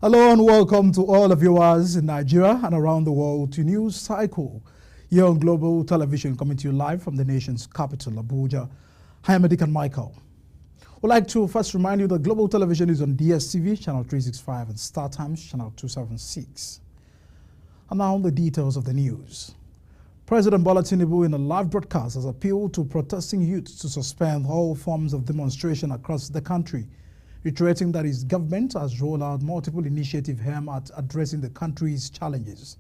Hello and welcome to all the viewers in Nigeria and around the world to News Cycle, here on Global Television, coming to you live from the nation's capital, Abuja. Hi, I'm Medican Michael. We'd like to first remind you that Global Television is on DSTV, channel 365, and Star Times, channel 276. And now the details of the news. President Bola Tinubu, in a live broadcast, has appealed to protesting youth to suspend all forms of demonstration across the country, reiterating that his government has rolled out multiple initiatives aimed at addressing the country's challenges.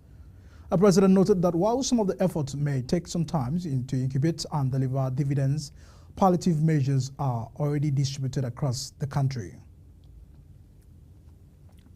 The president noted that while some of the efforts may take some time to incubate and deliver dividends, palliative measures are already distributed across the country.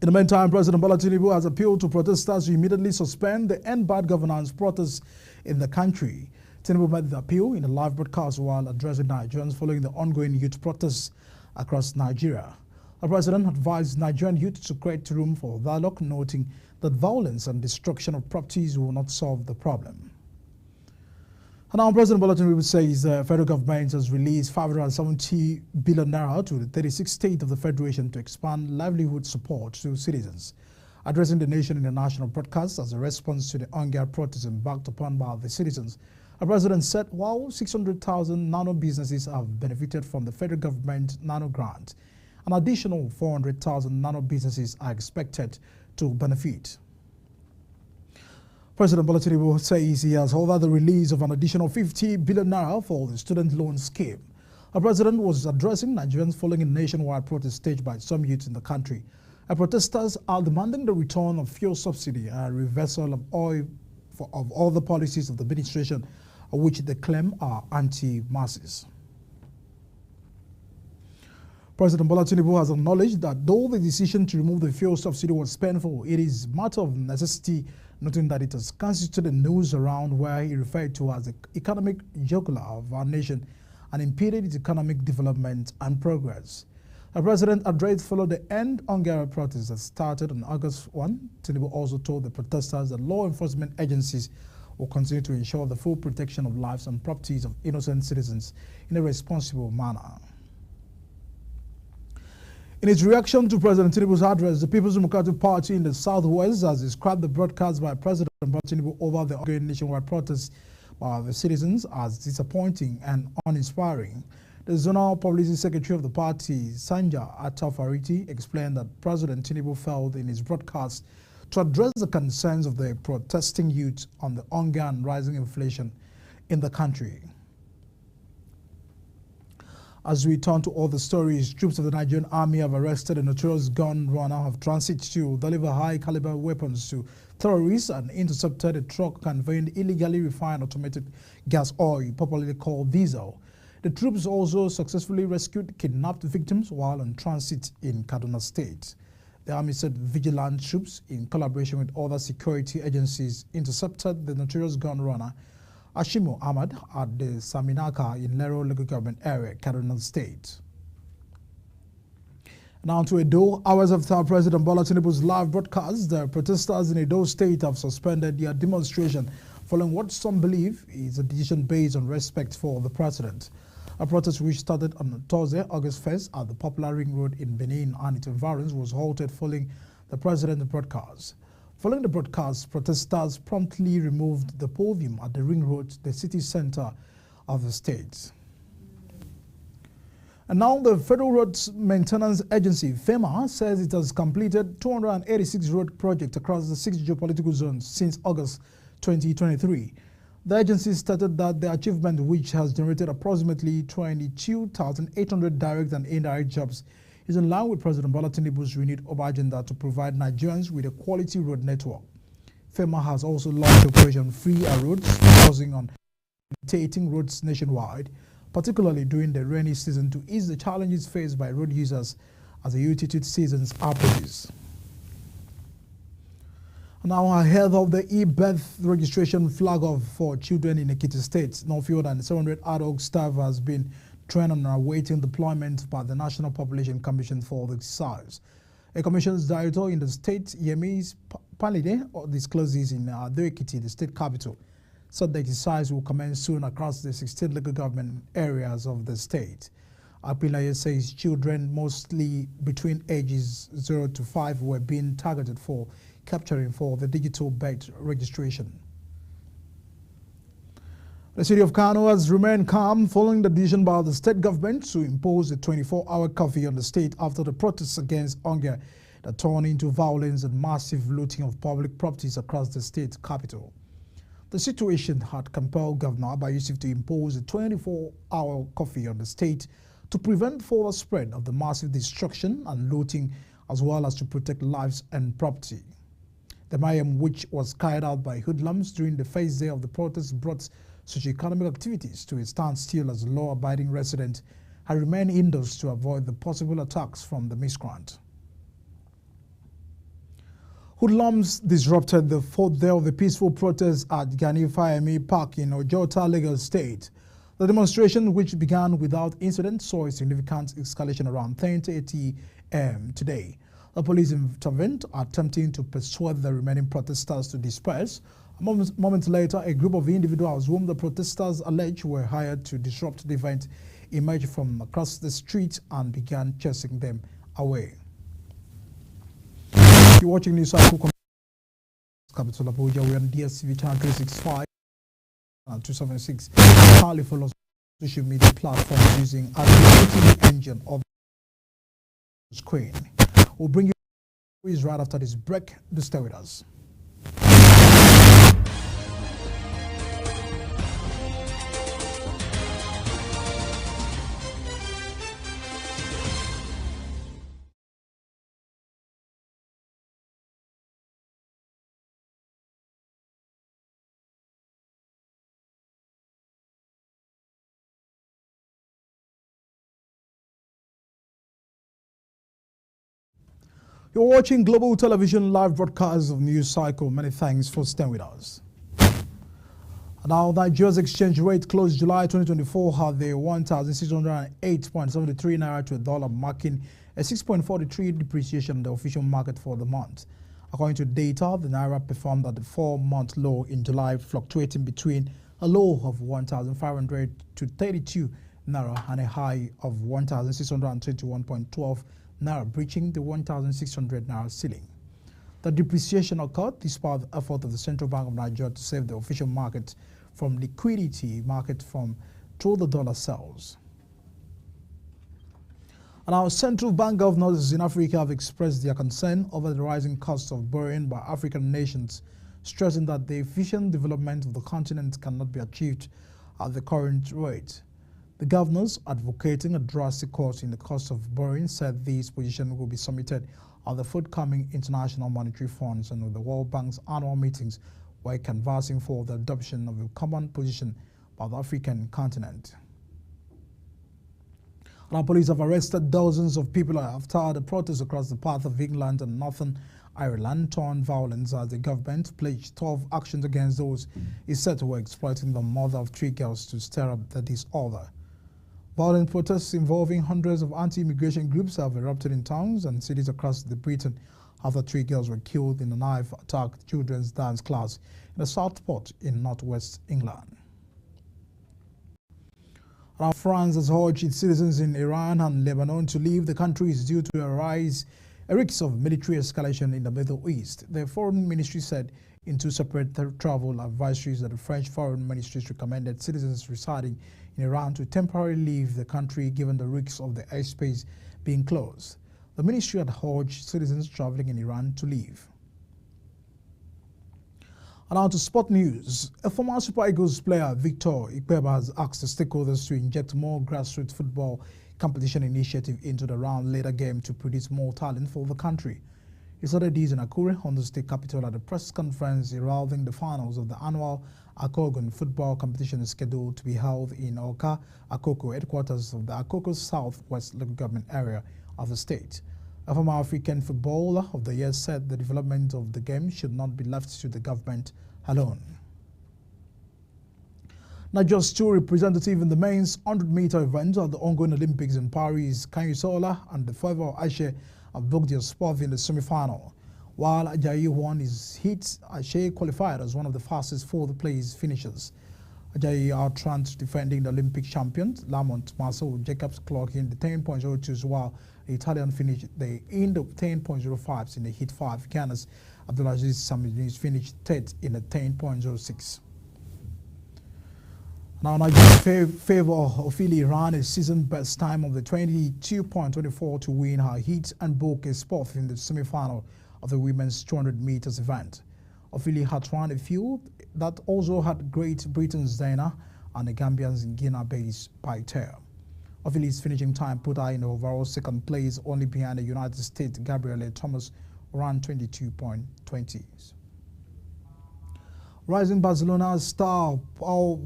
In the meantime, President Bola Tinubu has appealed to protesters to immediately suspend the End Bad Governance protests in the country. Tinubu made the appeal in a live broadcast while addressing Nigerians following the ongoing youth protests across Nigeria. The president advised Nigerian youth to create room for dialogue, noting that violence and destruction of properties will not solve the problem. And now President Bola Tinubu says the federal government has released 570 billion naira to the 36 states of the federation to expand livelihood support to citizens. Addressing the nation in a national broadcast as a response to the hunger protests embarked upon by the citizens, the president said while 600,000 nano businesses have benefited from the federal government nano grant, an additional 400,000 nano businesses are expected to benefit. President Bola Tinubu says he has ordered the release of an additional 50 billion naira for the student loan scheme. The president was addressing Nigerians following a nationwide protest staged by some youth in the country. The protesters are demanding the return of fuel subsidy and reversal of all the policies of the administration, which they claim are anti-masses. President Bola Tinubu has acknowledged that though the decision to remove the fuel subsidy was painful, it is a matter of necessity, noting that it has constituted news around where he referred to as the economic jugular of our nation and impeded its economic development and progress. The president addressed followed the End Hunger protests that started on August 1. Tinubu also told the protesters that law enforcement agencies will continue to ensure the full protection of lives and properties of innocent citizens in a responsible manner. In its reaction to President Tinubu's address, the People's Democratic Party in the Southwest has described the broadcast by President Bola Tinubu over the ongoing nationwide protests by the citizens as disappointing and uninspiring. The Zonal Publicity Secretary of the party, Sanja Atafariti, explained that President Tinubu failed in his broadcast to address the concerns of the protesting youth on the hunger and rising inflation in the country. As we turn to other stories, troops of the Nigerian Army have arrested a notorious gun runner of transit to deliver high-caliber weapons to terrorists and intercepted a truck conveying illegally refined automated gas oil, popularly called diesel. The troops also successfully rescued kidnapped victims while on transit in Kaduna State. The army said vigilant troops, in collaboration with other security agencies, intercepted the notorious gun runner Ashimu Ahmad at the Saminaka in Lero local government area, Kaduna State. Now to Edo. Hours after President Bola Tinubu's live broadcast, the protesters in Edo State have suspended their demonstration following what some believe is a decision based on respect for the president. A protest which started on Thursday, August 1st at the popular Ring Road in Benin and its environs was halted following the president's broadcast. Following the broadcast, protesters promptly removed the podium at the Ring Road, the city center of the state. And now the Federal Roads Maintenance Agency, FEMA, says it has completed 286 road projects across the 6 geopolitical zones since August 2023. The agency stated that the achievement, which has generated approximately 22,800 direct and indirect jobs, is in line with President Bola Tinubu's renewed agenda to provide Nigerians with a quality road network. FEMA has also launched Operation Free Our Roads, focusing on rehabilitating roads nationwide, particularly during the rainy season, to ease the challenges faced by road users as the utility seasons approaches. Now, ahead of the e-birth registration flag-off for children in Ekiti State, no fewer than 700 adult staff has been trained and are awaiting deployment by the National Population Commission for the exercise. A commission's director in the state, Yemi Palide, disclosed this in Ado Ekiti, the state capital, said the exercise will commence soon across the 16 local government areas of the state. Apilaya says children, mostly between ages 0 to 5, were being targeted for capturing for the digital birth registration. The city of Kano has remained calm following the decision by the state government to impose a 24-hour curfew on the state after the protests against hunger that turned into violence and massive looting of public properties across the state capital. The situation had compelled Governor Abba Yusuf to impose a 24-hour curfew on the state to prevent further spread of the massive destruction and looting, as well as to protect lives and property. The mayhem, which was carried out by hoodlums during the first day of the protests, brought socio-economic activities to a standstill as law-abiding residents had remained indoors to avoid the possible attacks from the miscreant. Hoodlums disrupted the fourth day of the peaceful protest at Gani Fayemi Park in Ojota, Lagos State. The demonstration, which began without incident, saw a significant escalation around 10:30 a.m. today. The police intervened, attempting to persuade the remaining protesters to disperse. Moments later, a group of individuals whom the protesters alleged were hired to disrupt the event emerged from across the street and began chasing them away. You're watching News Cycle Capital Abuja. We're on DSTV channel 365 and 276. Kindly follow us on social media platforms using the engine of the screen. We'll bring you news right after this break. Do stay with us. You're watching Global Television live broadcast of News Cycle. Many thanks for staying with us. Now, Nigeria's exchange rate closed July 2024 had the 1,608.73 naira to a dollar, marking a 6.43 depreciation in the official market for the month. According to data, the naira performed at the 4-month low in July, fluctuating between a low of 1,500 to 32 naira and a high of 1,621.12 naira, breaching the 1,600 naira ceiling. The depreciation occurred despite the effort of the Central Bank of Nigeria to save the official market from liquidity through the dollar sales. And our central bank governors in Africa have expressed their concern over the rising cost of borrowing by African nations, stressing that the efficient development of the continent cannot be achieved at the current rate. The governors, advocating a drastic cut in the cost of borrowing, said this position will be submitted at the forthcoming International Monetary Funds and the World Bank's annual meetings, while canvassing for the adoption of a common position by the African continent. And our police have arrested dozens of people after the protests across the path of England and Northern Ireland turned violence as the government pledged tough actions against those it said were exploiting the mother of 3 girls to stir up the disorder. Violent protests involving hundreds of anti-immigration groups have erupted in towns and cities across Britain after 3 girls were killed in a knife-attacked children's dance class in a Southport in northwest England. Now, France has urged its citizens in Iran and Lebanon to leave the countries due to a risk of military escalation in the Middle East. The Foreign Ministry said in 2 separate travel advisories that the French Foreign Ministry recommended citizens residing in Iran to temporarily leave the country given the risks of the airspace being closed. The ministry had urged citizens traveling in Iran to leave. And now to sport news. A former Super Eagles player, Victor Ikpeba, has asked the stakeholders to inject more grassroots football competition initiative into the round later game to produce more talent for the country. He started this in Akure, on the state capital, at a press conference heralding the finals of the annual Akogun football competition scheduled to be held in Oka, Akoko, headquarters of the Akoko Southwest local government area of the state. A former African Footballer of the Year said the development of the game should not be left to the government alone. Nigeria's 2 representatives in the men's 100-meter event at the ongoing Olympics in Paris, Kanyisola and the Favor Ashe, have booked their spot in the semi-final. While Ajayi won his heat, Ashe qualified as one of the fastest 4th-place finishers. Ajayi outruns defending the Olympic champions. Lamont Marcel Jacobs clocking the 10.02s, while the Italian finished the end of 10.05s in the heat 5. Ghana's Abdulaziz Saminis finished third in the 10.06. Now, Nigeria favor Ofili ran a season best time of the 22.24 to win her heat and book a spot in the semi-final of the women's 200 meters event. Ofili had run a field that also had Great Britain's Dana and the Gambians in Guinea-based Paiter. Ofili's finishing time put her in the overall second place, only behind the United States' Gabrielle Thomas, who ran 22.20s. Rising Barcelona star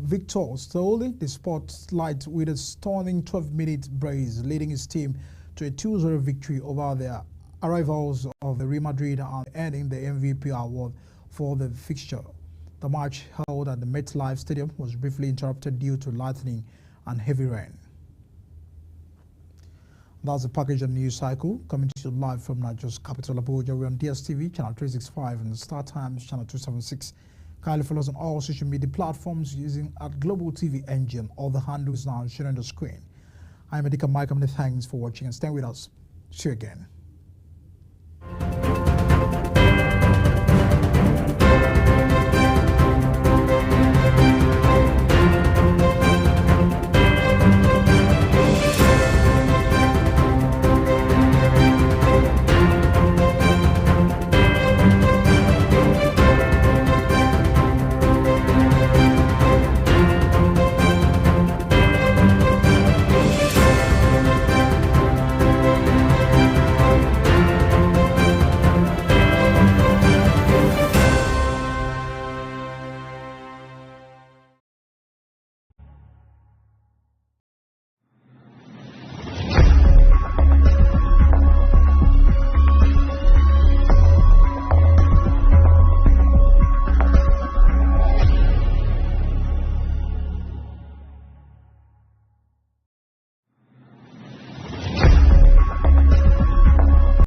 Victor stole the spotlight with a stunning 12-minute brace, leading his team to a 2-0 victory over their rivals of the Real Madrid and earning the MVP award for the fixture. The match held at the MetLife Stadium was briefly interrupted due to lightning and heavy rain. That's the package and news cycle coming to you live from Nigeria's capital, Abuja. We're on DSTV, channel 365 and Star Times, channel 276. Kindly follow us on all social media platforms using @Global TV Engine. All the handles now shown on the screen. I'm Edika Mike. Thanks for watching and stay with us. See you again.